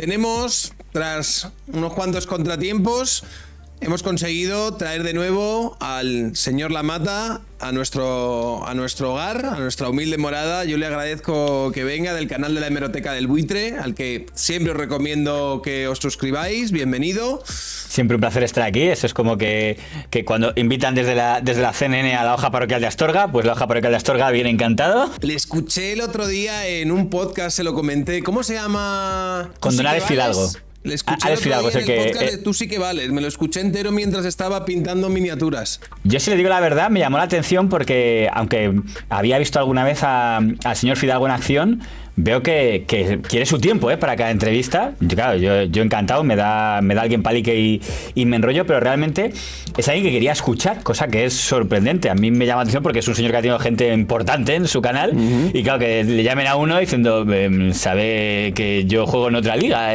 tenemos, tras unos cuantos contratiempos, hemos conseguido traer de nuevo al señor Lammata a nuestro hogar, a nuestra humilde morada. Yo le agradezco que venga del canal de la Hemeroteca del Buitre, al que siempre os recomiendo que os suscribáis. Bienvenido. Siempre un placer estar aquí. Eso es como que cuando invitan desde la CNN a la hoja parroquial de Astorga, pues la hoja parroquial de Astorga viene encantado. Le escuché el otro día en un podcast, se lo comenté. ¿Cómo se llama? Con Don Alex Fidalgo. Le escuché Alex Fidalgo, en el podcast de Tú sí que vales. Me lo escuché entero mientras estaba pintando miniaturas. Yo, si le digo la verdad, me llamó la atención porque, aunque había visto alguna vez al señor Fidalgo en acción, veo que quiere su tiempo para cada entrevista. Yo encantado, me da alguien palique y me enrollo, pero realmente es alguien que quería escuchar, cosa que es sorprendente. A mí me llama la atención porque es un señor que ha tenido gente importante en su canal, y claro, que le llamen a uno diciendo, sabe que yo juego en otra liga,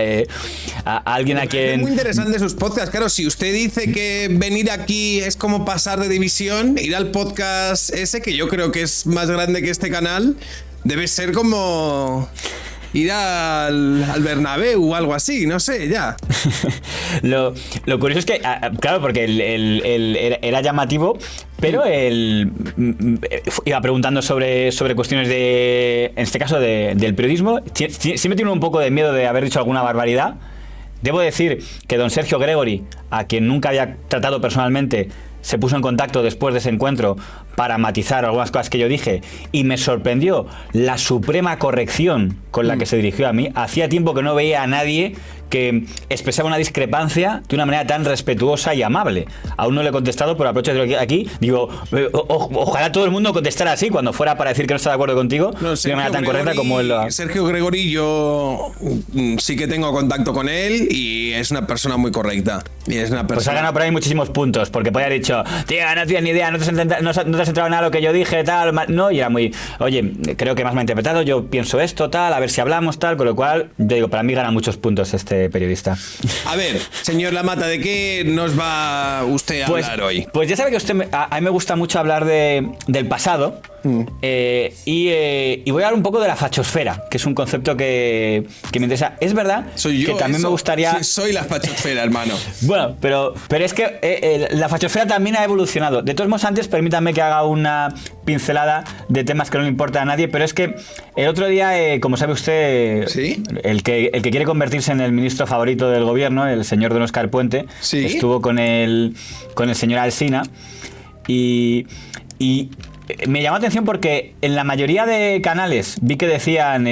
a alguien a quien... Es muy interesante sus podcasts. Claro, si usted dice que venir aquí es como pasar de división, ir al podcast ese, que yo creo que es más grande que este canal, debe ser como ir al Bernabéu o algo así, no sé, ya. Lo curioso es que, claro, porque él era llamativo, pero él iba preguntando sobre cuestiones en este caso, del periodismo. Siempre tiene un poco de miedo de haber dicho alguna barbaridad. Debo decir que don Sergio Gregory, a quien nunca había tratado personalmente, se puso en contacto después de ese encuentro para matizar algunas cosas que yo dije, y me sorprendió la suprema corrección con la que se dirigió a mí. Hacía tiempo que no veía a nadie que expresaba una discrepancia de una manera tan respetuosa y amable. Aún no le he contestado, pero aprovecho de aquí, digo, ojalá todo el mundo contestara así cuando fuera para decir que no está de acuerdo contigo, de una manera tan correcta como él lo ha... Sergio Gregory, yo sí que tengo contacto con él y es una persona muy correcta. Y es una persona... Pues ha ganado por ahí muchísimos puntos, porque podía haber dicho, tío, no tienes ni idea, no te has centrado en nada de lo que yo dije, tal, no, y era muy, oye, creo que más me ha interpretado, yo pienso esto, tal, a ver si hablamos, tal, con lo cual, yo digo, para mí gana muchos puntos este periodista. A ver, señor Lammata, ¿de qué nos va usted a hablar hoy? Pues ya sabe que a mí me gusta mucho hablar del pasado, y voy a hablar un poco de la fachosfera, que es un concepto que me interesa. Es verdad que también me gustaría... Sí, soy la fachosfera, hermano. Bueno, pero es que la fachosfera también ha evolucionado. De todos modos, antes permítanme que haga una pincelada de temas que no le importa a nadie, pero es que el otro día, como sabe usted, ¿sí? el que quiere convertirse en el ministro favorito del gobierno, el señor don Óscar Puente, ¿sí? Estuvo con el señor Alsina y me llamó la atención porque en la mayoría de canales vi que decían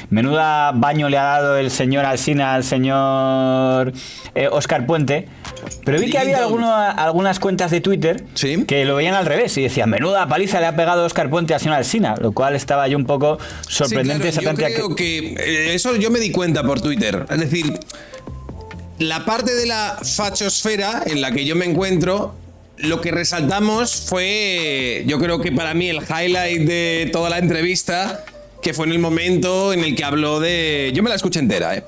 menuda baño le ha dado el señor Alsina al señor Óscar Puente, pero vi que había algunas cuentas de Twitter, ¿sí?, que lo veían al revés y decían menuda paliza le ha pegado Óscar Puente al señor Alsina, lo cual estaba yo un poco sorprendente. Sí, claro, yo creo que eso yo me di cuenta por Twitter. Es decir, la parte de la fachosfera en la que yo me encuentro, lo que resaltamos fue, yo creo que para mí el highlight de toda la entrevista, que fue en el momento en el que habló de... Yo me la escuché entera,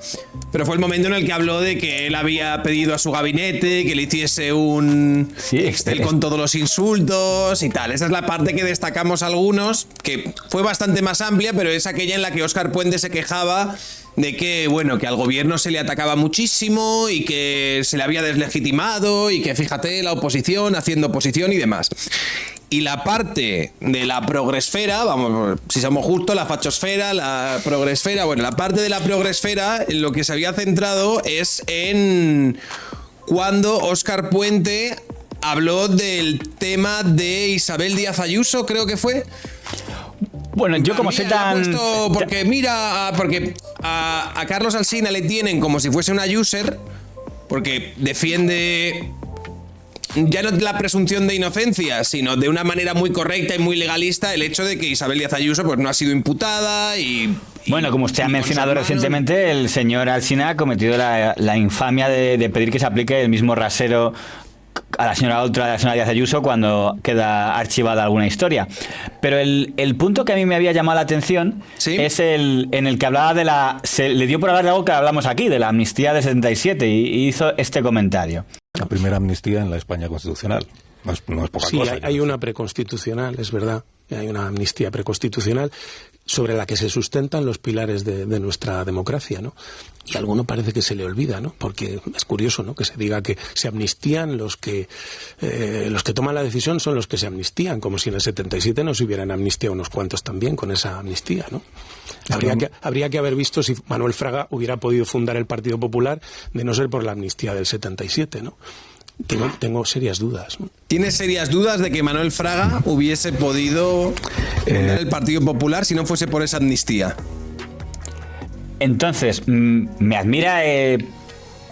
pero fue el momento en el que habló de que él había pedido a su gabinete que le hiciese un Excel con todos los insultos y tal. Esa es la parte que destacamos algunos, que fue bastante más amplia, pero es aquella en la que Óscar Puente se quejaba de que, bueno, que al gobierno se le atacaba muchísimo y que se le había deslegitimado y que, fíjate, la oposición haciendo oposición y demás. Y la parte de la progresfera, vamos, si somos justos, la fachosfera, la progresfera, bueno, la parte de la progresfera en lo que se había centrado es en cuando Óscar Puente habló del tema de Isabel Díaz Ayuso, creo que fue. Bueno, yo como soy tan... Porque mira, porque a Carlos Alsina le tienen como si fuese una user, porque defiende ya no la presunción de inocencia, sino de una manera muy correcta y muy legalista el hecho de que Isabel Díaz Ayuso pues no ha sido imputada y... Bueno, como usted ha mencionado recientemente, el señor Alsina ha cometido la infamia de pedir que se aplique el mismo rasero a la señora Oltra, a la señora Díaz Ayuso, cuando queda archivada alguna historia. Pero el punto que a mí me había llamado la atención, ¿sí?, es en el que hablaba le dio por hablar de algo que hablamos aquí, de la amnistía de 77, y hizo este comentario. La primera amnistía en la España constitucional. No es poca cosa. Sí, hay una preconstitucional, es verdad. Hay una amnistía preconstitucional. sobre la que se sustentan los pilares de nuestra democracia, ¿no? Y a alguno parece que se le olvida, ¿no? Porque es curioso, ¿no?, que se diga que se amnistían los que toman la decisión son los que se amnistían, como si en el 77 no se hubieran amnistiado unos cuantos también con esa amnistía, ¿no? Habría que haber visto si Manuel Fraga hubiera podido fundar el Partido Popular de no ser por la amnistía del 77, ¿no? Tengo serias dudas, ¿no? ¿Tienes serias dudas de que Manuel Fraga hubiese podido fundar el Partido Popular si no fuese por esa amnistía? Entonces, me admira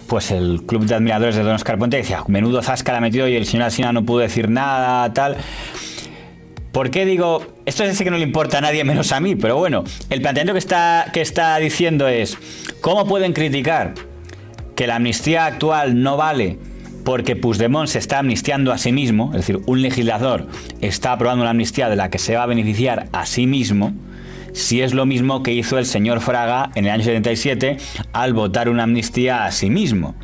pues el club de admiradores de don Óscar Puente, que decía, menudo zasca la ha metido y el señor Alsina no pudo decir nada, tal. ¿Por qué digo? Esto es que no le importa a nadie menos a mí, pero bueno, el planteamiento que está diciendo es, ¿cómo pueden criticar que la amnistía actual no vale porque Puigdemont se está amnistiando a sí mismo? Es decir, un legislador está aprobando una amnistía de la que se va a beneficiar a sí mismo, si es lo mismo que hizo el señor Fraga en el año 77 al votar una amnistía a sí mismo.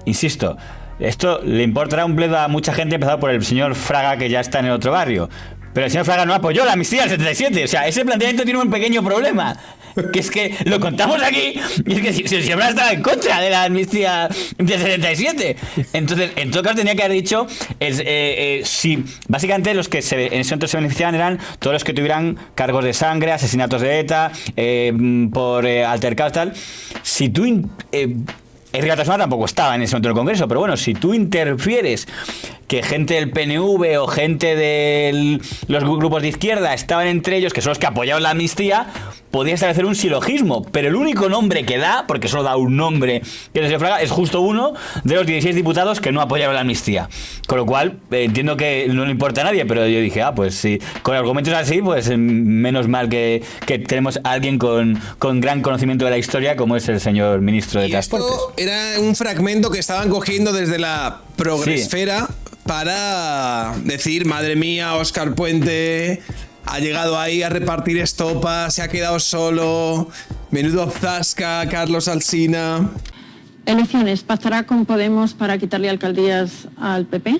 Insisto, esto le importará un bledo a mucha gente, empezado por el señor Fraga, que ya está en el otro barrio. Pero el señor Fraga no apoyó la amnistía del 77. O sea, ese planteamiento tiene un pequeño problema, que es que lo contamos aquí, y es que si el señor Fraga estaba en contra de la amnistía del 77. Entonces, en todo caso, tenía que haber dicho si básicamente los que en ese momento se beneficiaban eran todos los que tuvieran cargos de sangre, asesinatos de ETA, por altercados, tal. Si tú Enrique Batasuna tampoco estaba en ese momento en el Congreso, pero bueno, si tú interfieres que gente del PNV o gente de los grupos de izquierda estaban entre ellos, que son los que apoyaban la amnistía, podía establecer un silogismo, pero el único nombre que da, porque solo da un nombre, que es el señor Fraga, es justo uno de los 16 diputados que no apoyaban la amnistía. Con lo cual, entiendo que no le importa a nadie, pero yo dije, pues sí, con argumentos así, pues menos mal que tenemos a alguien con gran conocimiento de la historia, como es el señor ministro de Transportes. Esto era un fragmento que estaban cogiendo desde la progresfera, sí, para decir, madre mía, Óscar Puente ha llegado ahí a repartir estopa, se ha quedado solo, menudo zasca, Carlos Alsina. Elecciones, ¿pactará con Podemos para quitarle alcaldías al PP?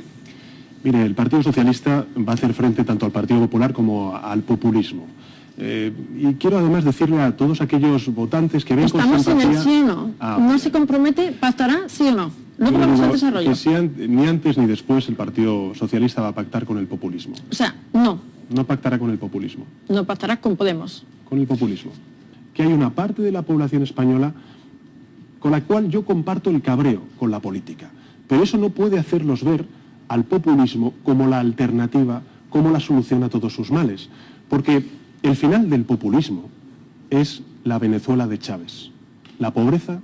Mire, el Partido Socialista va a hacer frente tanto al Partido Popular como al populismo. Y quiero además decirle a todos aquellos votantes que ven con simpatía... Estamos en el sí o no. ¿No se compromete? ¿Pactará sí o no? Luego vamos al desarrollo. Ni antes ni después el Partido Socialista va a pactar con el populismo. O sea, no. No pactará con el populismo. No pactará con Podemos. Con el populismo. Que hay una parte de la población española con la cual yo comparto el cabreo con la política. Pero eso no puede hacerlos ver al populismo como la alternativa, como la solución a todos sus males. Porque el final del populismo es la Venezuela de Chávez. La pobreza,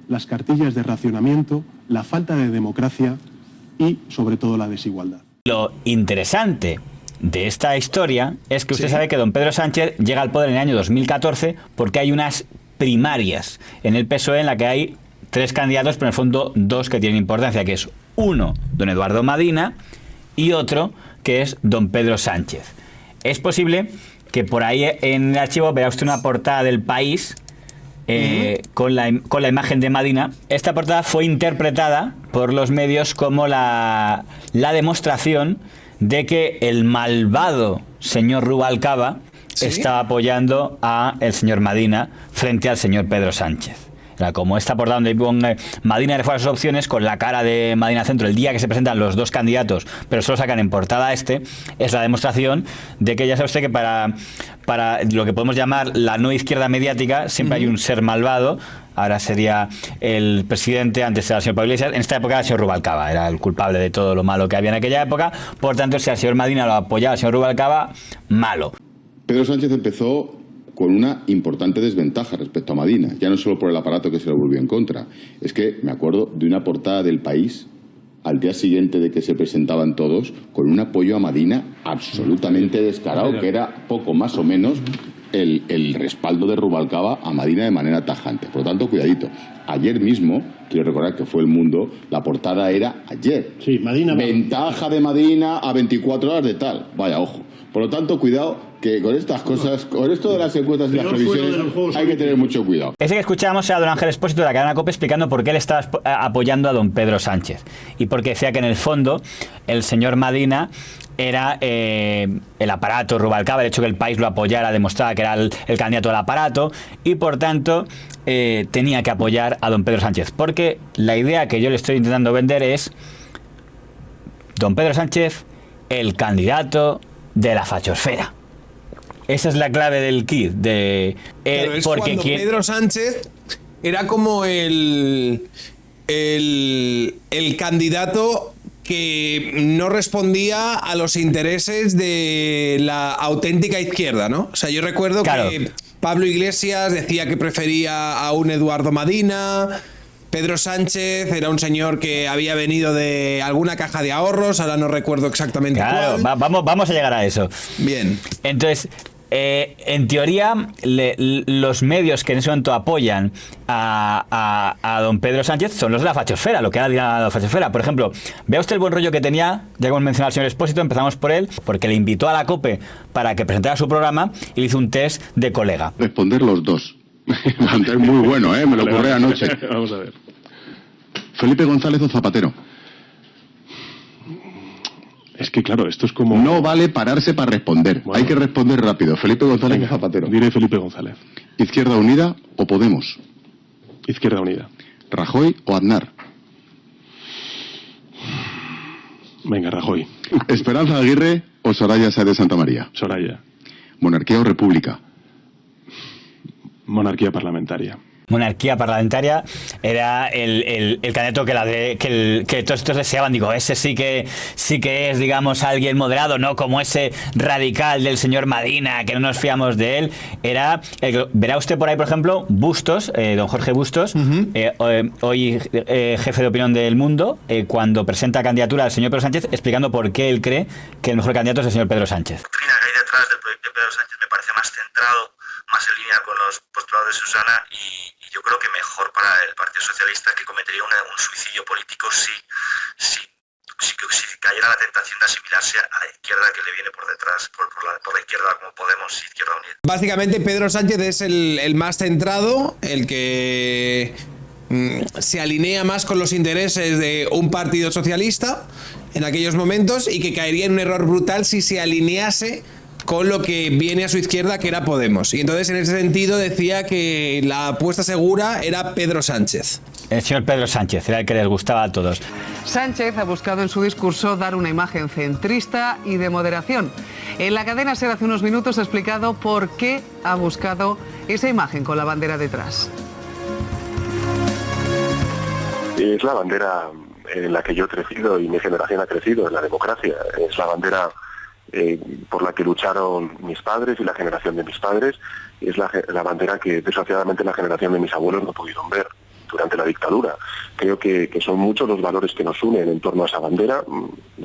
las cartillas de racionamiento, la falta de democracia y, sobre todo, la desigualdad. Lo interesante de esta historia es que usted sabe que don Pedro Sánchez llega al poder en el año 2014 porque hay unas primarias en el PSOE en la que hay 3 candidatos, pero en el fondo 2 que tienen importancia, que es uno, don Eduardo Madina, y otro, que es don Pedro Sánchez. Es posible que por ahí en el archivo vea usted una portada del País con la imagen de Madina. Esta portada fue interpretada por los medios como la demostración de que el malvado señor Rubalcaba estaba apoyando a el señor Madina frente al señor Pedro Sánchez. Era como esta portada donde pone Madina refuerza sus opciones con la cara de Madina Centro el día que se presentan los 2 candidatos, pero solo sacan en portada es la demostración de que ya sabe usted que para lo que podemos llamar la no izquierda mediática siempre hay un ser malvado. Ahora sería el presidente, antes era el señor Pablo Iglesias, en esta época era el señor Rubalcaba, era el culpable de todo lo malo que había en aquella época. Por tanto, si al señor Madina lo apoyaba al señor Rubalcaba, malo. Pedro Sánchez empezó con una importante desventaja respecto a Madina, ya no solo por el aparato que se lo volvió en contra. Es que me acuerdo de una portada del País al día siguiente de que se presentaban todos, con un apoyo a Madina absolutamente descarado, que era poco más o menos el respaldo de Rubalcaba a Madina de manera tajante. Por lo tanto, cuidadito. Ayer mismo, quiero recordar que fue El Mundo, la portada era ayer. Sí, Madina. Ventaja de Madina a 24 horas de tal. Vaya, ojo. Por lo tanto, cuidado que con estas cosas, con esto de las encuestas y las previsiones, hay que tener mucho cuidado. Ese que escuchábamos era don Ángel Expósito de la cadena COPE explicando por qué él estaba apoyando a don Pedro Sánchez. Y porque decía que en el fondo el señor Madina era el aparato Rubalcaba, el hecho que el país lo apoyara demostraba que era el candidato del aparato y por tanto tenía que apoyar a don Pedro Sánchez. Porque la idea que yo le estoy intentando vender es don Pedro Sánchez, el candidato de la fachosfera. Esa es la clave del kit. Pero es porque cuando Pedro Sánchez era como el candidato que no respondía a los intereses de la auténtica izquierda, ¿no? O sea, yo recuerdo que Pablo Iglesias decía que prefería a un Eduardo Madina. Pedro Sánchez era un señor que había venido de alguna caja de ahorros, ahora no recuerdo exactamente cuál. Vamos a llegar a eso. Bien. Entonces, en teoría, los medios que en ese momento apoyan a don Pedro Sánchez son los de la fachosfera, lo que ahora dirá la fachosfera. Por ejemplo, vea usted el buen rollo que tenía, ya como mencionado el señor Expósito, empezamos por él, porque le invitó a la COPE para que presentara su programa y le hizo un test de colega. Responder los dos. Es muy bueno, me lo ocurrió anoche. Vamos a ver. Felipe González o Zapatero. Es que claro, esto es como... No vale pararse para responder. Bueno. Hay que responder rápido. Felipe González o Zapatero. Diré Felipe González. Izquierda Unida o Podemos. Izquierda Unida. Rajoy o Aznar. Venga, Rajoy. Esperanza Aguirre o Soraya Sáenz de Santa María. Soraya. Monarquía o República. Monarquía parlamentaria. Monarquía parlamentaria era el candidato que todos estos deseaban. Digo, ese sí que es, digamos, alguien moderado, no como ese radical del señor Madina, que no nos fiamos de él. Verá usted por ahí, por ejemplo, Bustos, don Jorge Bustos, hoy jefe de opinión del Mundo, cuando presenta candidatura al señor Pedro Sánchez, explicando por qué él cree que el mejor candidato es el señor Pedro Sánchez. La doctrina que hay detrás del proyecto de Pedro Sánchez me parece más centrado, más en línea con los postulados de Susana y yo creo que mejor para el Partido Socialista, que cometería un suicidio político si cayera la tentación de asimilarse a la izquierda que le viene por detrás, por la izquierda como Podemos y Izquierda Unida. Básicamente Pedro Sánchez es el más centrado, el que se alinea más con los intereses de un partido socialista en aquellos momentos y que caería en un error brutal si se alinease con lo que viene a su izquierda, que era Podemos. Y entonces en ese sentido decía que la apuesta segura era Pedro Sánchez. El señor Pedro Sánchez era el que les gustaba a todos. Sánchez ha buscado en su discurso dar una imagen centrista y de moderación. En la cadena SER hace unos minutos ha explicado por qué ha buscado esa imagen con la bandera detrás. Es la bandera en la que yo he crecido y mi generación ha crecido, en la democracia. Es la bandera por la que lucharon mis padres y la generación de mis padres. Es la bandera que desgraciadamente la generación de mis abuelos no pudieron ver durante la dictadura. Creo que son muchos los valores que nos unen en torno a esa bandera,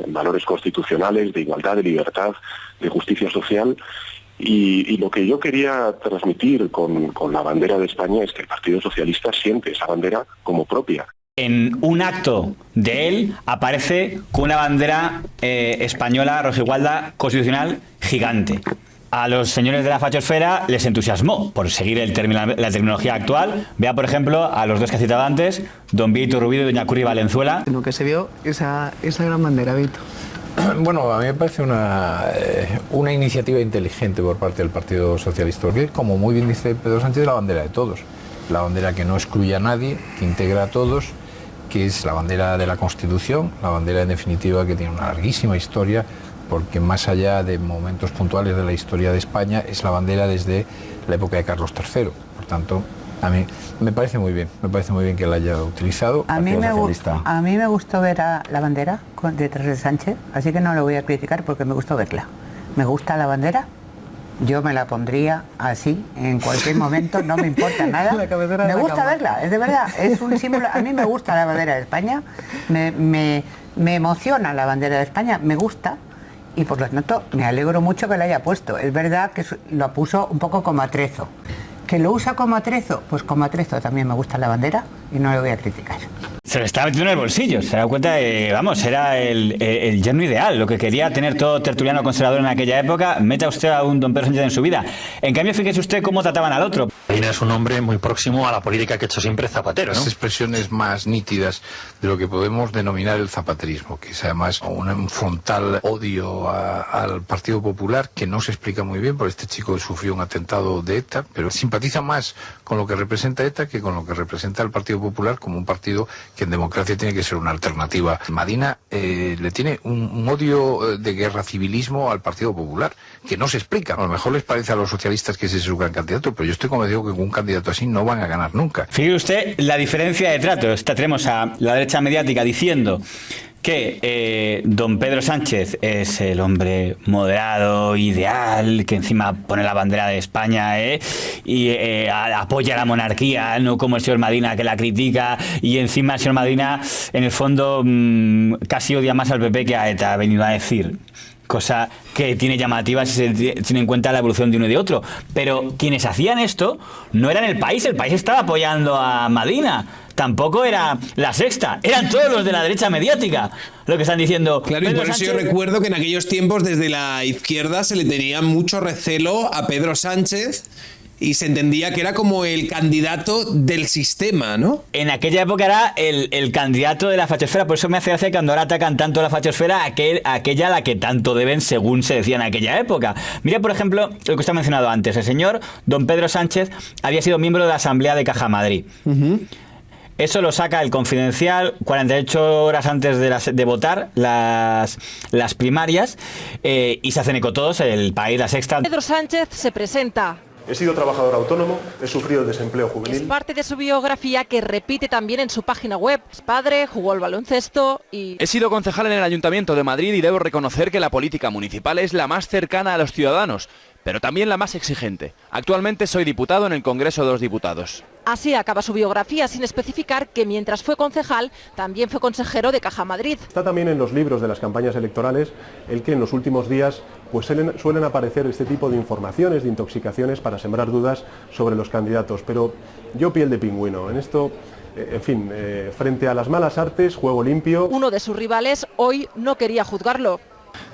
valores constitucionales, de igualdad, de libertad, de justicia social. Y lo que yo quería transmitir con la bandera de España es que el Partido Socialista siente esa bandera como propia. En un acto de él aparece con una bandera española rojigualda constitucional gigante. A los señores de la fachosfera les entusiasmó por seguir la terminología actual. Vea, por ejemplo, a los dos que ha citado antes, don Vito Rubido y doña Curri Valenzuela. En lo que se vio esa gran bandera, Vito. Bueno, a mí me parece una iniciativa inteligente por parte del Partido Socialista, porque, como muy bien dice Pedro Sánchez, es la bandera de todos. La bandera que no excluye a nadie, que integra a todos, que es la bandera de la Constitución, la bandera en definitiva que tiene una larguísima historia, porque más allá de momentos puntuales de la historia de España, es la bandera desde la época de Carlos III. Por tanto, a mí me parece muy bien que la haya utilizado. A mí me gustó ver a la bandera detrás de Sánchez, así que no lo voy a criticar porque me gustó verla. Me gusta la bandera. Yo me la pondría así en cualquier momento, no me importa nada. Me gusta verla, es de verdad, es un símbolo. A mí me gusta la bandera de España, me emociona la bandera de España, me gusta y por lo tanto me alegro mucho que la haya puesto. Es verdad que lo puso un poco como atrezo. ¿Que lo usa como atrezo? Pues como atrezo también me gusta la bandera y no lo voy a criticar. Se lo estaba metiendo en el bolsillo, se da cuenta de, vamos, era el yerno ideal, lo que quería tener todo tertuliano conservador en aquella época. Meta usted a un don Pedro Sánchez en su vida. En cambio, fíjese usted cómo trataban al otro. Medina es un hombre muy próximo a la política que ha hecho siempre Zapatero, ¿no? Las expresiones más nítidas de lo que podemos denominar el zapaterismo, que es además un frontal odio al Partido Popular, que no se explica muy bien, porque este chico sufrió un atentado de ETA, pero simpatiza más con lo que representa ETA que con lo que representa el Partido Popular como un partido que en democracia tiene que ser una alternativa. Medina le tiene un odio de guerra civilismo al Partido Popular, que no se explica. A lo mejor les parece a los socialistas que ese es su gran candidato, pero yo estoy convencido que con un candidato así no van a ganar nunca. Fíjese usted la diferencia de trato. Tenemos a la derecha mediática diciendo que don Pedro Sánchez es el hombre moderado, ideal, que encima pone la bandera de España y apoya la monarquía, no como el señor Medina, que la critica, y encima el señor Medina en el fondo casi odia más al PP que a ETA, ha venido a decir. Cosa que tiene llamativa si se tiene en cuenta la evolución de uno y de otro. Pero quienes hacían esto no eran el país estaba apoyando a Medina. Tampoco era La Sexta, eran todos los de la derecha mediática lo que están diciendo. Claro, Pedro y por Sánchez... eso yo recuerdo que en aquellos tiempos desde la izquierda se le tenía mucho recelo a Pedro Sánchez y se entendía que era como el candidato del sistema, ¿no? En aquella época era el candidato de la fachosfera, por eso me hace gracia cuando ahora atacan tanto la fachosfera, aquella a la que tanto deben, según se decía en aquella época. Mira, por ejemplo, lo que usted ha mencionado antes. El señor don Pedro Sánchez había sido miembro de la Asamblea de Caja Madrid. Eso lo saca el Confidencial 48 horas antes de votar las primarias, y se hacen eco todos, El País, La Sexta. Pedro Sánchez se presenta. He sido trabajador autónomo, he sufrido desempleo juvenil. Es parte de su biografía que repite también en su página web. Es padre, jugó al baloncesto y... He sido concejal en el Ayuntamiento de Madrid y debo reconocer que la política municipal es la más cercana a los ciudadanos, pero también la más exigente. Actualmente soy diputado en el Congreso de los Diputados. Así acaba su biografía, sin especificar que mientras fue concejal, también fue consejero de Caja Madrid. Está también en los libros de las campañas electorales el que en los últimos días pues suelen aparecer este tipo de informaciones, de intoxicaciones para sembrar dudas sobre los candidatos. Pero yo piel de pingüino, en esto, en fin, frente a las malas artes, juego limpio. Uno de sus rivales hoy no quería juzgarlo.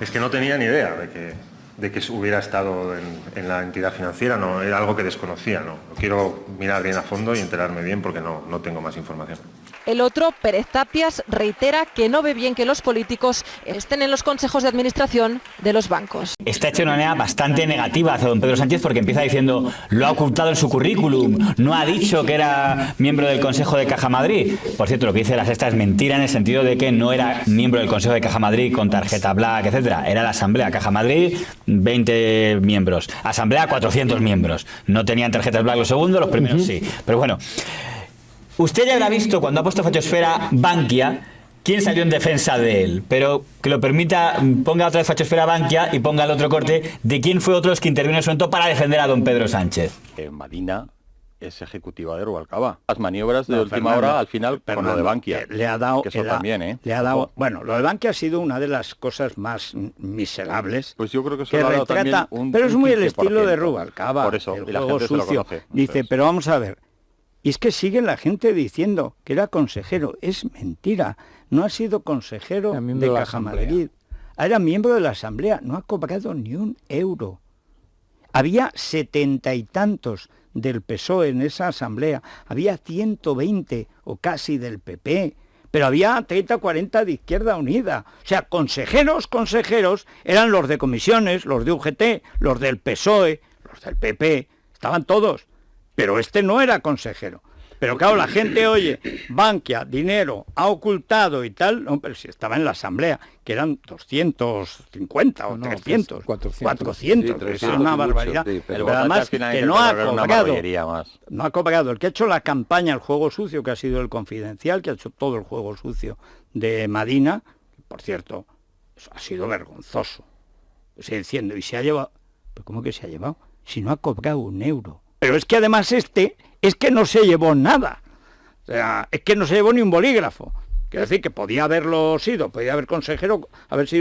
Es que no tenía ni idea de que hubiera estado en la entidad financiera, no, era algo que desconocía, no. Quiero mirar bien a fondo y enterarme bien porque no tengo más información. El otro, Pérez Tapias, reitera que no ve bien que los políticos estén en los consejos de administración de los bancos. Está hecho de una manera bastante negativa hacia don Pedro Sánchez porque empieza diciendo, lo ha ocultado en su currículum, no ha dicho que era miembro del Consejo de Caja Madrid. Por cierto, lo que dice La Sexta es mentira en el sentido de que no era miembro del Consejo de Caja Madrid con tarjeta black, etcétera. Era la Asamblea Caja Madrid, 20 miembros. Asamblea, 400 miembros. No tenían tarjetas black los segundos, los primeros sí. Pero bueno... Usted ya habrá visto cuando ha puesto fachosfera Bankia quién salió en defensa de él, pero que lo permita, ponga otra vez fachosfera Bankia y ponga el otro corte de quién fue otro que intervino en el asunto para defender a don Pedro Sánchez. Medina es ejecutiva de Rubalcaba. Las maniobras de última hora al final con lo de Bankia. Le ha dado, que eso también, le ha dado, bueno, lo de Bankia ha sido una de las cosas más miserables. Pues yo creo que eso que lo ha dado retrata, también pero es muy el estilo de Rubalcaba. Por eso, el y la juego gente se lo sucio. conoce. Dice, pero vamos a ver. Y es que sigue la gente diciendo que era consejero. Es mentira. No ha sido consejero de Caja Madrid. Era miembro de la Asamblea. No ha cobrado ni un euro. Había 70 y tantos del PSOE en esa Asamblea. Había 120 o casi del PP. Pero había 30 o 40 de Izquierda Unida. O sea, consejeros eran los de comisiones, los de UGT, los del PSOE, los del PP. Estaban todos. Pero este no era consejero. Pero claro, la gente oye, Bankia, dinero, ha ocultado y tal, no, pero si estaba en la Asamblea, que eran 250 o 300, 400, sí, es una barbaridad. Sí, pero además que no ha cobrado, el que ha hecho la campaña, el juego sucio, que ha sido el Confidencial, que ha hecho todo el juego sucio de Medina, por cierto, eso ha sido vergonzoso. Estoy diciendo, y se ha llevado, ¿pero cómo que se ha llevado? Si no ha cobrado un euro. Pero es que además es que no se llevó nada. O sea, es que no se llevó ni un bolígrafo. Quiero decir que podía haber sido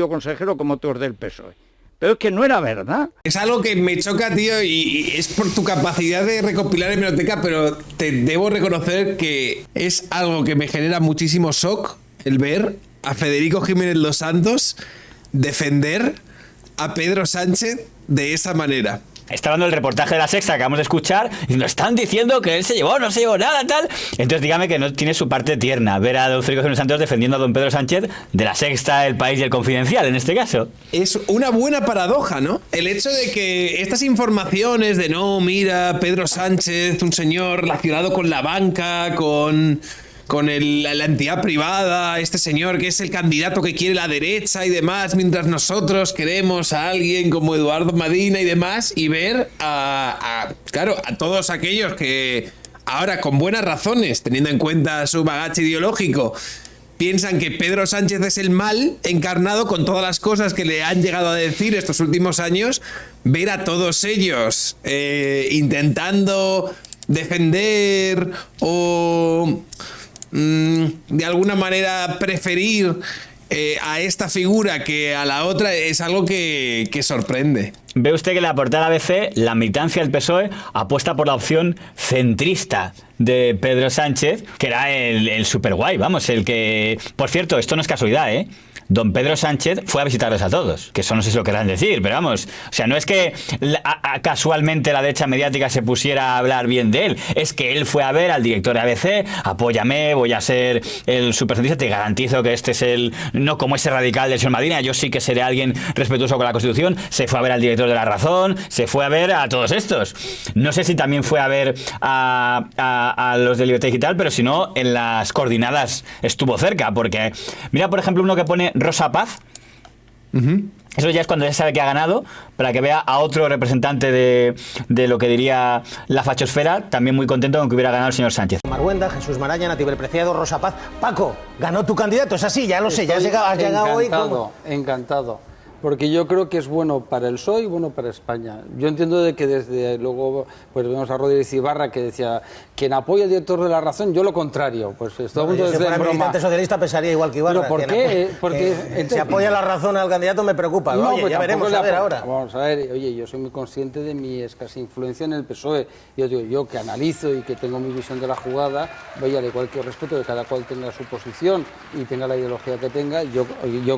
consejero como otros del PSOE. Pero es que no era verdad. Es algo que me choca, tío, y es por tu capacidad de recopilar hemeroteca, pero te debo reconocer que es algo que me genera muchísimo shock el ver a Federico Jiménez Los Santos defender a Pedro Sánchez de esa manera. Está hablando del reportaje de La Sexta que acabamos de escuchar y nos están diciendo que él no se llevó nada, tal. Entonces dígame que no tiene su parte tierna ver a don Federico Jiménez Santos defendiendo a don Pedro Sánchez de La Sexta, El País y El Confidencial, en este caso. Es una buena paradoja, ¿no? El hecho de que estas informaciones de no, mira, Pedro Sánchez, un señor relacionado con la banca, con la entidad privada, este señor que es el candidato que quiere la derecha y demás, mientras nosotros queremos a alguien como Eduardo Madina y demás, y ver claro, a todos aquellos que ahora, con buenas razones, teniendo en cuenta su bagaje ideológico, piensan que Pedro Sánchez es el mal encarnado con todas las cosas que le han llegado a decir estos últimos años, ver a todos ellos intentando defender o de alguna manera preferir a esta figura que a la otra, es algo que sorprende. Ve usted que en la portada de ABC, la militancia del PSOE apuesta por la opción centrista de Pedro Sánchez, que era el super guay, vamos, el que... Por cierto, esto no es casualidad, ¿eh? Don Pedro Sánchez fue a visitarles a todos, que eso no sé si lo querrán decir, pero vamos, o sea, no es que casualmente la derecha mediática se pusiera a hablar bien de él, es que él fue a ver al director de ABC, apóyame, voy a ser el supercentista, te garantizo que este es no como ese radical del señor Madina, yo sí que seré alguien respetuoso con la Constitución, se fue a ver al director de La Razón, se fue a ver a todos estos. No sé si también fue a ver a los de Libertad Digital, pero si no, en las coordinadas estuvo cerca, porque mira, por ejemplo, uno que pone Rosa Paz. Eso ya es cuando ya sabe que ha ganado, para que vea a otro representante de lo que diría la fachosfera, también muy contento con que hubiera ganado el señor Sánchez. Marguenda, Jesús Maraña, Natividad Preciado, Rosa Paz. Paco, ganó tu candidato, es así, ya lo sé, ya has llegado hoy. Encantado. Porque yo creo que es bueno para el PSOE y bueno para España. Yo entiendo de que desde luego pues vemos a Rodríguez Ibarra que decía quien apoya al director de La Razón, yo lo contrario. Pues esto si fuera militante socialista pensaría igual que Ibarra. ¿Pero por qué? Porque si apoya La Razón al candidato me preocupa. No, oye, pues ya veremos a ver ahora. Vamos a ver, oye, yo soy muy consciente de mi escasa influencia en el PSOE. Yo digo, yo que analizo y que tengo mi visión de la jugada, voy al igual que respeto que cada cual tenga su posición y tenga la ideología que tenga, yo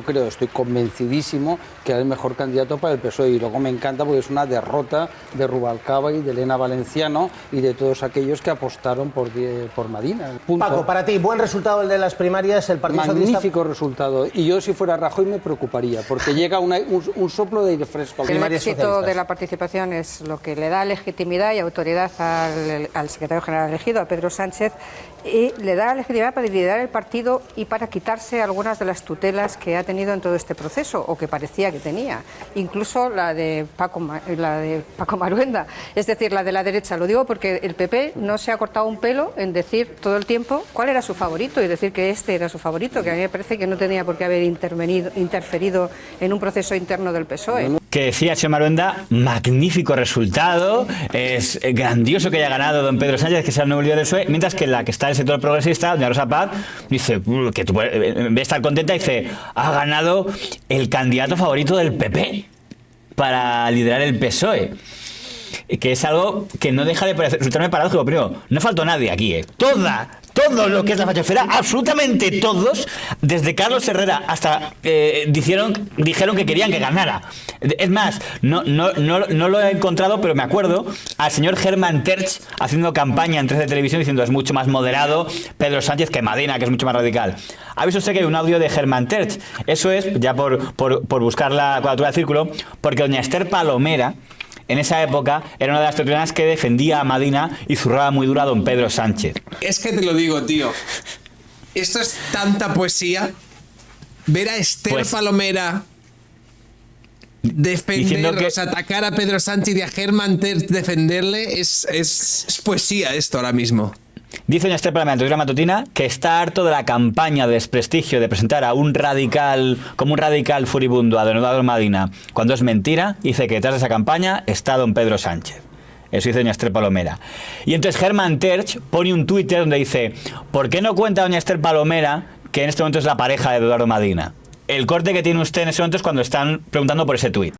creo, estoy convencidísimo que es el mejor candidato para el PSOE, y luego me encanta porque es una derrota de Rubalcaba y de Elena Valenciano y de todos aquellos que apostaron por Madina. Punto. Paco, para ti, buen resultado el de las primarias, el Partido Socialista. Magnífico resultado, y yo si fuera Rajoy me preocuparía, porque llega un soplo de aire fresco. El éxito de la participación es lo que le da legitimidad y autoridad al secretario general elegido, a Pedro Sánchez, y le da legitimidad para liderar el partido y para quitarse algunas de las tutelas que ha tenido en todo este proceso, o que parecía que tenía, incluso la de Paco Maruenda, es decir, la de la derecha. Lo digo porque el PP no se ha cortado un pelo en decir todo el tiempo cuál era su favorito y decir que este era su favorito, que a mí me parece que no tenía por qué haber interferido en un proceso interno del PSOE. Que decía el señor Maruenda, magnífico resultado, es grandioso que haya ganado don Pedro Sánchez, que sea el nuevo líder del PSOE, mientras que la que está en el sector progresista, doña Rosa Paz, dice que tú, en vez de estar contenta, dice, ha ganado el candidato favorito del PP para liderar el PSOE. Que es algo que no deja de resultarme paradójico. Primero, no faltó nadie aquí, todo lo que es la fachosfera, absolutamente todos, desde Carlos Herrera hasta dijeron que querían que ganara. Es más, no lo he encontrado, pero me acuerdo al señor Germán Terch haciendo campaña en 13 Televisión diciendo es mucho más moderado Pedro Sánchez que Madina, que es mucho más radical. ¿Ha visto usted que hay un audio de Germán Terch? Eso es, ya por buscar la cuadratura del círculo, porque doña Esther Palomera en esa época era una de las tertulianas que defendía a Madina y zurraba muy duro a don Pedro Sánchez. Es que te lo digo, tío. Esto es tanta poesía. Ver a Esther Palomera defender, atacar a Pedro Sánchez y a Germán Terch defenderle, es poesía esto ahora mismo. Dice doña Esther Palomera en Tertulia Matutina que está harto de la campaña de desprestigio de presentar a un radical como un radical furibundo a don Eduardo Madina, cuando es mentira. Dice que detrás de esa campaña está don Pedro Sánchez. Eso dice doña Esther Palomera. Y entonces Germán Terch pone un Twitter donde dice: ¿por qué no cuenta doña Esther Palomera que en este momento es la pareja de Eduardo Madina? El corte que tiene usted en ese momento es cuando están preguntando por ese tuit.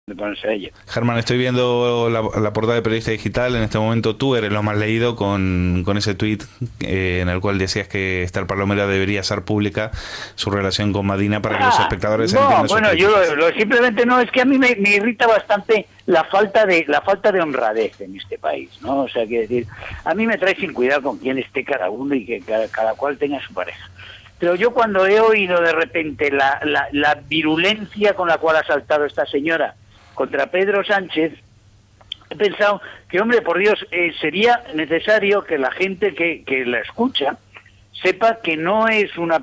de ponerse a ello. Germán, estoy viendo la portada de Periodista Digital. En este momento tú eres lo más leído con ese tuit en el cual decías que Esther Palomera debería hacer pública su relación con Madina para que los espectadores entiendan. Bueno, yo simplemente no, es que a mí me irrita bastante la falta de honradez en este país, ¿no? O sea, que decir, a mí me trae sin cuidado con quién esté cada uno y que cada cual tenga su pareja. Pero yo cuando he oído de repente la virulencia con la cual ha saltado esta señora contra Pedro Sánchez, he pensado que, hombre, por Dios, sería necesario que la gente que la escucha sepa que no es una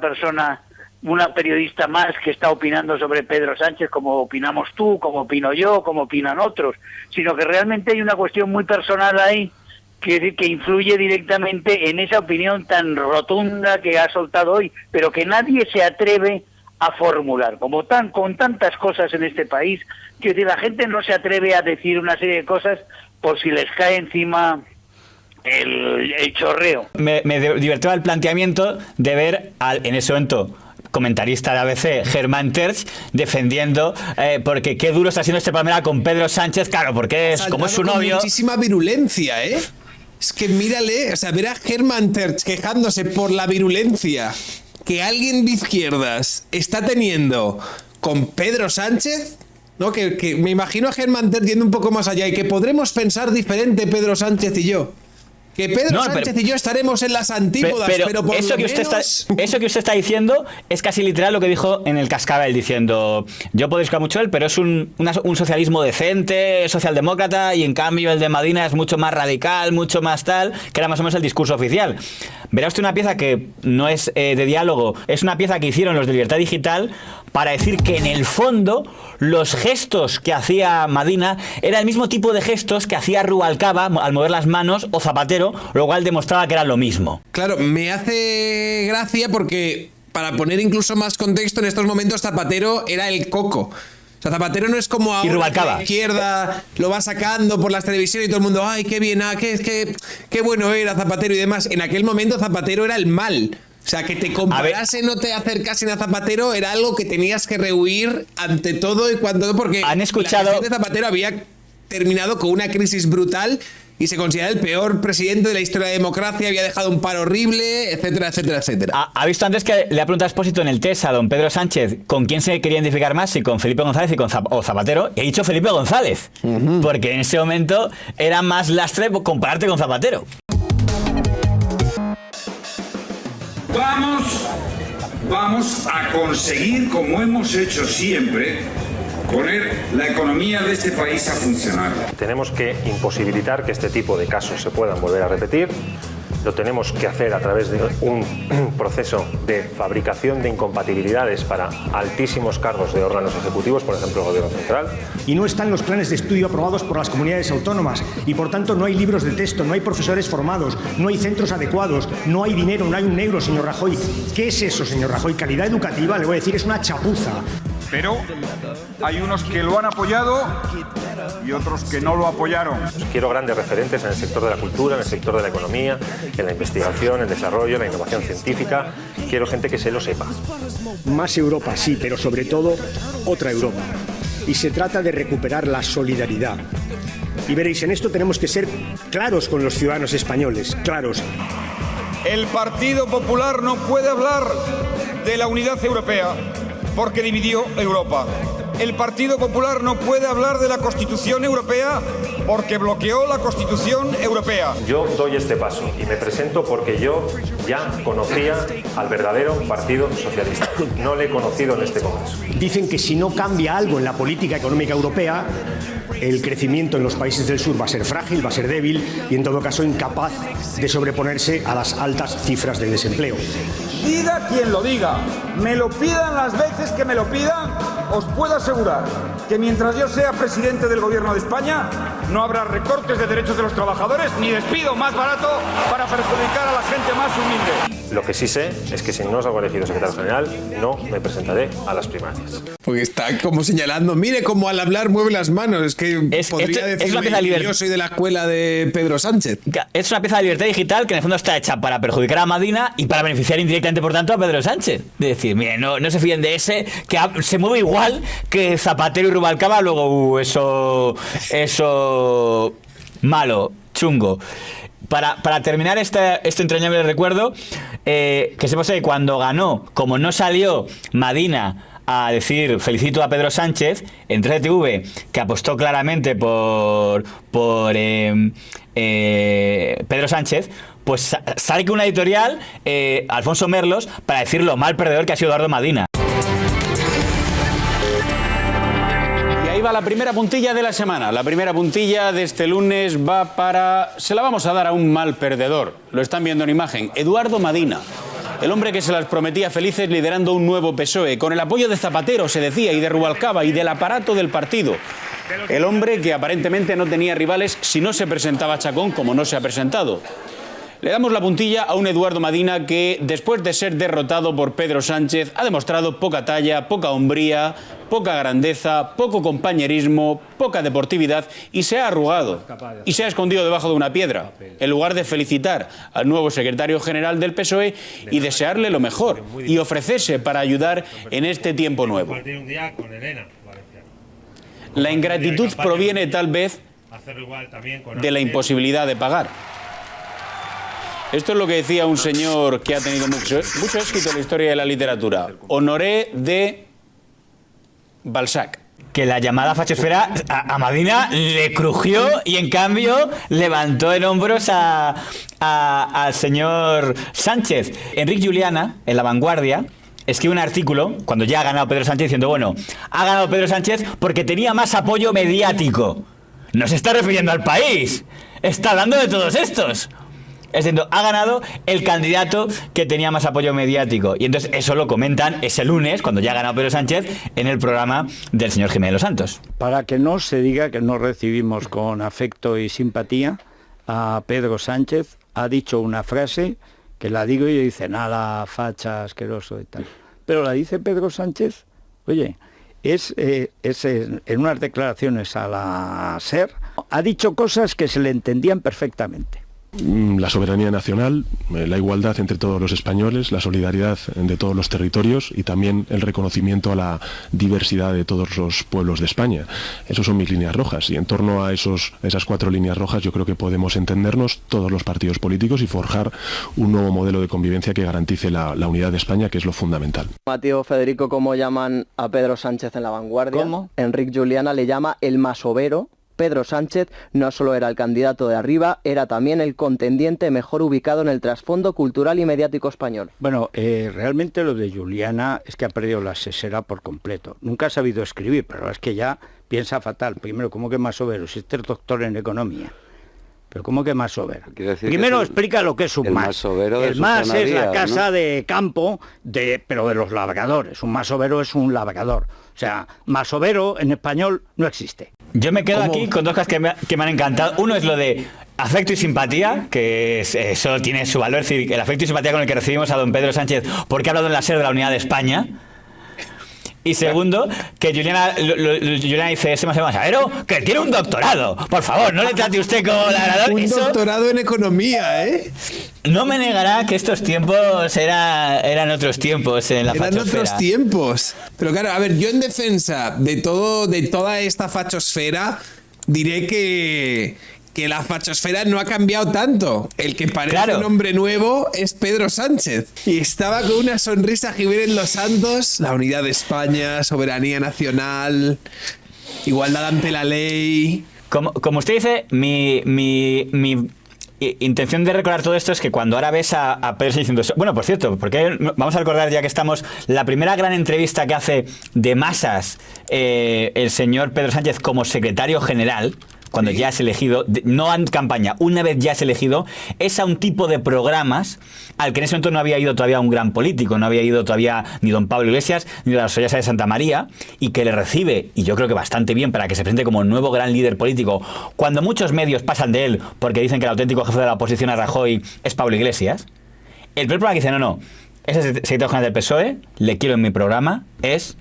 periodista más que está opinando sobre Pedro Sánchez como opinamos tú, como opino yo, como opinan otros, sino que realmente hay una cuestión muy personal ahí que influye directamente en esa opinión tan rotunda que ha soltado hoy, pero que nadie se atreve a formular, con tantas cosas en este país, que la gente no se atreve a decir una serie de cosas por si les cae encima el chorreo. Me divirtió el planteamiento de ver en ese momento comentarista de ABC, Germán Terch, defendiendo porque qué duro está siendo este Palomera con Pedro Sánchez, claro, porque es como es su novio. Muchísima virulencia, ¿eh? Es que mírale, o sea, ver a Germán Terch quejándose por la virulencia que alguien de izquierdas está teniendo con Pedro Sánchez, ¿no? Que me imagino a Germán Terch yendo un poco más allá y que podremos pensar diferente Pedro Sánchez y yo. Que Pedro Sánchez y yo estaremos en las antípodas, pero por eso lo que menos... eso que usted está diciendo es casi literal lo que dijo en el Cascabel, diciendo, yo puedo discutir mucho él, pero es un socialismo decente, socialdemócrata, y en cambio el de Madina es mucho más radical, mucho más tal, que era más o menos el discurso oficial. Verá usted una pieza que no es de diálogo, es una pieza que hicieron los de Libertad Digital para decir que en el fondo los gestos que hacía Madina era el mismo tipo de gestos que hacía Rubalcaba al mover las manos o Zapatero, lo cual demostraba que era lo mismo. Claro, me hace gracia porque, para poner incluso más contexto, en estos momentos Zapatero era el coco. O sea, Zapatero no es como ahora que la izquierda lo va sacando por las televisiones y todo el mundo, ay, qué bien, qué bueno era Zapatero y demás. En aquel momento Zapatero era el mal. O sea, que te comparasen o te acercasen a Zapatero era algo que tenías que rehuir ante todo y cuando, porque ¿han escuchado? La gestión de Zapatero había terminado con una crisis brutal y se considera el peor presidente de la historia de la democracia, había dejado un paro horrible, etcétera, etcétera, etcétera. ¿Ha visto antes que le ha preguntado a Expósito en el test a don Pedro Sánchez con quién se quería identificar más, si con Felipe González o Zapatero? Y ha dicho Felipe González, porque en ese momento era más lastre compararte con Zapatero. Vamos a conseguir, como hemos hecho siempre, poner la economía de este país a funcionar. Tenemos que imposibilitar que este tipo de casos se puedan volver a repetir. Lo tenemos que hacer a través de un proceso de fabricación de incompatibilidades para altísimos cargos de órganos ejecutivos, por ejemplo el Gobierno Central. Y no están los planes de estudio aprobados por las comunidades autónomas y por tanto no hay libros de texto, no hay profesores formados, no hay centros adecuados, no hay dinero, no hay un euro, señor Rajoy. ¿Qué es eso, señor Rajoy? Calidad educativa, le voy a decir, es una chapuza. Pero hay unos que lo han apoyado y otros que no lo apoyaron. Quiero grandes referentes en el sector de la cultura, en el sector de la economía, en la investigación, el desarrollo, la innovación científica. Quiero gente que se lo sepa. Más Europa, sí, pero sobre todo otra Europa. Y se trata de recuperar la solidaridad. Y veréis, en esto tenemos que ser claros con los ciudadanos españoles, claros. El Partido Popular no puede hablar de la unidad europea porque dividió Europa. El Partido Popular no puede hablar de la Constitución Europea porque bloqueó la Constitución Europea. Yo doy este paso y me presento porque yo ya conocía al verdadero Partido Socialista. No le he conocido en este Congreso. Dicen que si no cambia algo en la política económica europea, el crecimiento en los países del sur va a ser frágil, va a ser débil y en todo caso incapaz de sobreponerse a las altas cifras de desempleo. Diga quien lo diga, me lo pidan las veces que me lo pidan, os puedo asegurar que mientras yo sea presidente del Gobierno de España no habrá recortes de derechos de los trabajadores ni despido más barato para perjudicar a la gente más humilde. Lo que sí sé es que si no salgo elegido secretario general, no me presentaré a las primarias. Porque está como señalando, mire cómo al hablar mueve las manos. Es que podría decirme que yo soy de la escuela de Pedro Sánchez. Es una pieza de libertad digital que en el fondo está hecha para perjudicar a Madina y para beneficiar indirectamente, por tanto, a Pedro Sánchez. De decir, mire, no se fíen de ese, que se mueve igual que Zapatero y Rubalcaba, luego eso malo, chungo. Para terminar este entrañable recuerdo, que sepamos que cuando ganó, como no salió Madina a decir felicito a Pedro Sánchez, en 3TV, que apostó claramente por Pedro Sánchez, pues sale con una editorial, Alfonso Merlos, para decir lo mal perdedor que ha sido Eduardo Madina. Ahí va la primera puntilla de la semana. La primera puntilla de este lunes va para... Se la vamos a dar a un mal perdedor. Lo están viendo en imagen. Eduardo Madina. El hombre que se las prometía felices liderando un nuevo PSOE, con el apoyo de Zapatero, se decía, y de Rubalcaba, y del aparato del partido. El hombre que aparentemente no tenía rivales si no se presentaba Chacón, como no se ha presentado. Le damos la puntilla a un Eduardo Madina que, después de ser derrotado por Pedro Sánchez, ha demostrado poca talla, poca hombría, poca grandeza, poco compañerismo, poca deportividad y se ha arrugado. Y se ha escondido debajo de una piedra, en lugar de felicitar al nuevo secretario general del PSOE y desearle lo mejor y ofrecerse para ayudar en este tiempo nuevo. La ingratitud proviene tal vez de la imposibilidad de pagar. Esto es lo que decía un señor que ha tenido mucho éxito en la historia de la literatura, Honoré de Balzac. Que la llamada fachosfera a Madina le crujió y en cambio levantó en hombros al señor Sánchez. Enric Juliana, en La Vanguardia, escribe un artículo cuando ya ha ganado Pedro Sánchez diciendo, bueno, ha ganado Pedro Sánchez porque tenía más apoyo mediático. No se está refiriendo al país, está hablando de todos estos. Es decir, ha ganado el candidato que tenía más apoyo mediático. Y entonces eso lo comentan ese lunes, cuando ya ha ganado Pedro Sánchez, en el programa del señor Jiménez de los Santos. Para que no se diga que no recibimos con afecto y simpatía a Pedro Sánchez, ha dicho una frase que la digo y dice, nada, facha, asqueroso y tal. Pero la dice Pedro Sánchez, oye, es en unas declaraciones a la SER, ha dicho cosas que se le entendían perfectamente. La soberanía nacional, la igualdad entre todos los españoles, la solidaridad de todos los territorios y también el reconocimiento a la diversidad de todos los pueblos de España. Esas son mis líneas rojas y en torno a esas 4 líneas rojas yo creo que podemos entendernos todos los partidos políticos y forjar un nuevo modelo de convivencia que garantice la unidad de España, que es lo fundamental. Matías Federico, ¿cómo llaman a Pedro Sánchez en La Vanguardia? ¿Cómo? Enric Juliana le llama el masovero. Pedro Sánchez no solo era el candidato de arriba, era también el contendiente mejor ubicado en el trasfondo cultural y mediático español. Bueno, realmente lo de Juliana es que ha perdido la sesera por completo. Nunca ha sabido escribir, pero es que ya piensa fatal. Primero, ¿cómo que masovero? Si este es doctor en economía. Pero ¿cómo que masovero? Primero explica lo que es un mas. El mas es la casa, ¿no?, de campo, pero de los labradores. Un masovero es un labrador. O sea, masovero en español no existe. Yo me quedo aquí con 2 cosas que me han encantado. Uno es lo de afecto y simpatía, que eso tiene su valor. Es decir, el afecto y simpatía con el que recibimos a don Pedro Sánchez porque ha hablado en la SER de la unidad de España. Y segundo, que Juliana dice, ese masovero, que tiene un doctorado. Por favor, no le trate usted como labrador. Un doctorado en economía, ¿eh? No me negará que estos tiempos eran otros tiempos en la fachosfera. Eran otros tiempos. Pero claro, a ver, yo en defensa de toda esta fachosfera diré que la fachosfera no ha cambiado tanto. El que parece un hombre nuevo es Pedro Sánchez. Y estaba con una sonrisa Jiménez Los Santos, la unidad de España, soberanía nacional, igualdad ante la ley. Como usted dice, mi intención de recordar todo esto es que cuando ahora ves a Pedro diciendo eso, bueno, por cierto, porque vamos a recordar, ya que estamos, la primera gran entrevista que hace de masas el señor Pedro Sánchez como secretario general, cuando ya es elegido, no en campaña, una vez ya es elegido, es a un tipo de programas al que en ese momento no había ido todavía un gran político, no había ido todavía ni don Pablo Iglesias, ni la Sollasa de Santa María, y que le recibe, y yo creo que bastante bien para que se presente como el nuevo gran líder político, cuando muchos medios pasan de él porque dicen que el auténtico jefe de la oposición a Rajoy es Pablo Iglesias. El primer programa que dice, no, ese secretario general del PSOE, le quiero en mi programa, es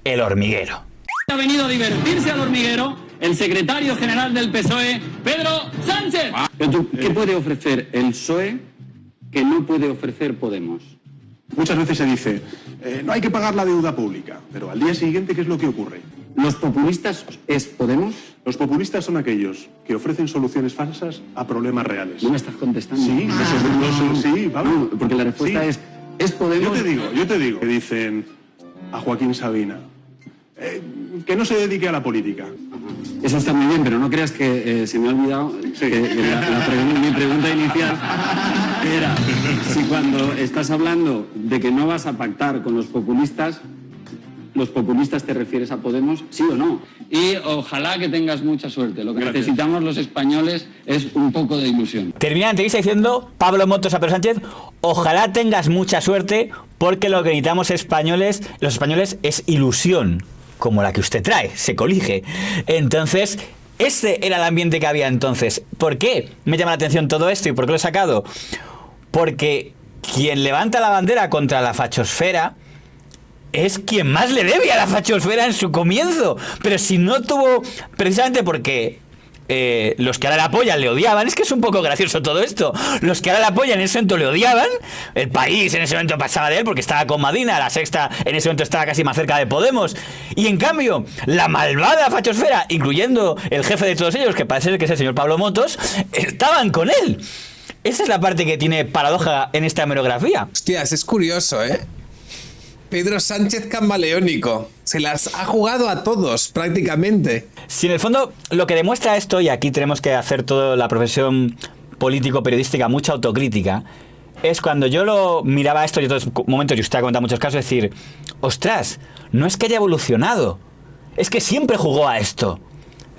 El Hormiguero. Ha venido a divertirse al hormiguero el secretario general del PSOE, Pedro Sánchez. ¿Qué puede ofrecer el PSOE que no puede ofrecer Podemos? Muchas veces se dice, no hay que pagar la deuda pública, pero al día siguiente, ¿qué es lo que ocurre? ¿Los populistas es Podemos? Los populistas son aquellos que ofrecen soluciones falsas a problemas reales. ¿No me estás contestando? Sí, sí, vamos. Porque la respuesta es Podemos. Yo te digo, que dicen a Joaquín Sabina, que no se dedique a la política. Eso está muy bien, pero no creas que se me ha olvidado mi pregunta inicial era si cuando estás hablando de que no vas a pactar con los populistas te refieres a Podemos, sí o no. Y ojalá que tengas mucha suerte. Lo que necesitamos los españoles es un poco de ilusión. Termina la entrevista diciendo Pablo Motos a Pedro Sánchez, ojalá tengas mucha suerte porque lo que necesitamos los españoles es ilusión, como la que usted trae, se colige. Entonces, ese era el ambiente que había entonces. ¿Por qué me llama la atención todo esto y por qué lo he sacado? Porque quien levanta la bandera contra la fachosfera es quien más le debe a la fachosfera en su comienzo. Pero si no tuvo, precisamente porque los que ahora le apoyan le odiaban, es que es un poco gracioso todo esto. Los que ahora le apoyan en ese momento le odiaban, El País en ese momento pasaba de él porque estaba con Madina, La Sexta en ese momento estaba casi más cerca de Podemos, y en cambio la malvada fachosfera, incluyendo el jefe de todos ellos, que parece que es el señor Pablo Motos, estaban con él. Esa es la parte que tiene paradoja en esta hemerografía. Hostias, es curioso, ¿eh? Pedro Sánchez camaleónico. Se las ha jugado a todos, prácticamente. Si en el fondo lo que demuestra esto, y aquí tenemos que hacer toda la profesión político-periodística mucha autocrítica, es cuando yo lo miraba esto y en otros momentos, y usted ha comentado muchos casos, decir, ostras, no es que haya evolucionado, es que siempre jugó a esto.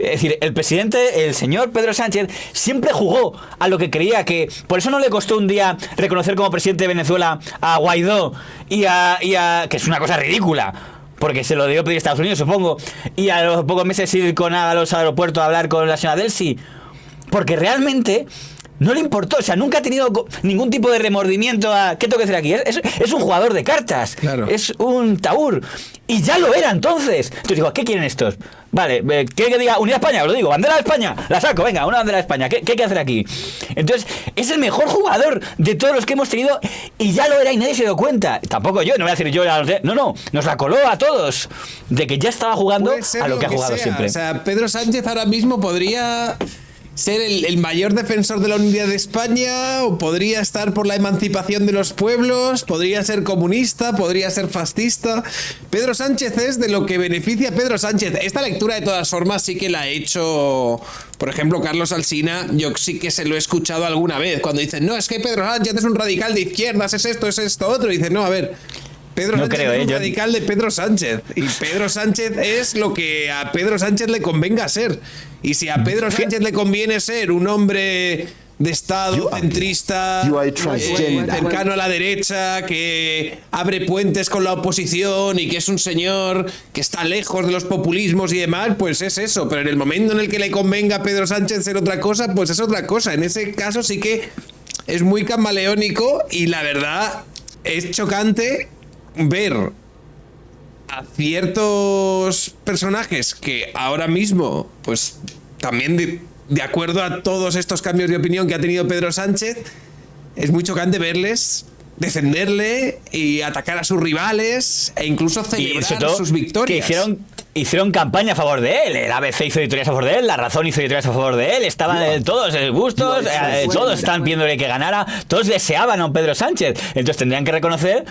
Es decir, el presidente, el señor Pedro Sánchez, siempre jugó a lo que creía que... Por eso no le costó un día reconocer como presidente de Venezuela a Guaidó y a que es una cosa ridícula, porque se lo debió pedir a Estados Unidos, supongo, y a los pocos meses ir con Ábalos al aeropuerto a hablar con la señora Delcy, porque realmente no le importó, o sea, nunca ha tenido ningún tipo de remordimiento a... ¿Qué tengo que hacer aquí? Es un jugador de cartas, claro. Es un taur, y ya lo era entonces. Entonces digo, ¿qué quieren estos? Vale, ¿quiere que diga Unidad España? Os lo digo, bandera de España, la saco, venga, una bandera de España, ¿qué hay que hacer aquí? Entonces, es el mejor jugador de todos los que hemos tenido, y ya lo era y nadie se dio cuenta. Tampoco yo, no voy a decir yo, no, nos la coló a todos, de que ya estaba jugando a lo que ha jugado siempre. O sea, Pedro Sánchez ahora mismo podría ser el mayor defensor de la unidad de España, o podría estar por la emancipación de los pueblos, podría ser comunista, podría ser fascista. Pedro Sánchez es de lo que beneficia a Pedro Sánchez. Esta lectura, de todas formas, sí que la ha hecho, por ejemplo, Carlos Alsina. Yo sí que se lo he escuchado alguna vez, cuando dicen, no, es que Pedro Sánchez es un radical de izquierdas, es esto, otro. Y dicen, no, a ver, Pedro Sánchez es un radical de Pedro Sánchez. Y Pedro Sánchez es lo que a Pedro Sánchez le convenga ser. Y si a Pedro Sánchez le conviene ser un hombre de Estado centrista, cercano a la derecha, que abre puentes con la oposición y que es un señor que está lejos de los populismos y demás, pues es eso. Pero en el momento en el que le convenga a Pedro Sánchez ser otra cosa, pues es otra cosa. En ese caso sí que es muy camaleónico, y la verdad es chocante ver a ciertos personajes que ahora mismo, pues también de acuerdo a todos estos cambios de opinión que ha tenido Pedro Sánchez, es muy chocante verles defenderle y atacar a sus rivales e incluso celebrar sus victorias. Que hicieron campaña a favor de él. El ABC hizo editoriales a favor de él, La Razón hizo editoriales a favor de él, estaban todos gustos, todos estaban pidiéndole que ganara, todos deseaban a un Pedro Sánchez. Entonces tendrían que reconocer...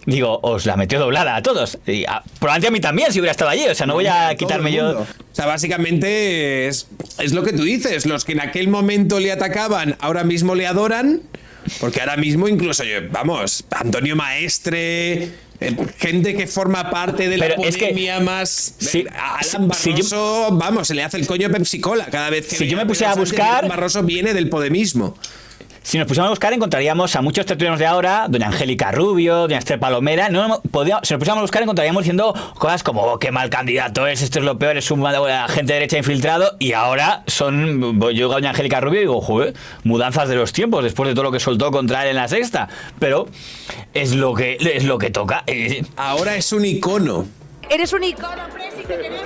Digo, os la metió doblada a todos. Y probablemente a mí también, si hubiera estado allí. O sea, no voy a quitarme yo... O sea, básicamente es lo que tú dices. Los que en aquel momento le atacaban, ahora mismo le adoran. Porque ahora mismo incluso, vamos, Antonio Maestre, gente que forma parte de la pandemia más... Alan Barroso, vamos, se le hace el coño a Pepsi Cola cada vez que... Si yo me puse a buscar... Barroso viene del podemismo. Si nos pusiéramos a buscar, encontraríamos a muchos tertulianos de ahora, doña Angélica Rubio, doña Esther Palomera. Si nos pusiéramos a buscar, encontraríamos diciendo cosas como: oh, qué mal candidato es, esto es lo peor, es un agente de derecha infiltrado. Y ahora son. Yo digo a doña Angélica Rubio y digo, joder, mudanzas de los tiempos, después de todo lo que soltó contra él en La Sexta. Pero es lo que toca. Ahora es un icono. Eres un icono, Presi, que queremos.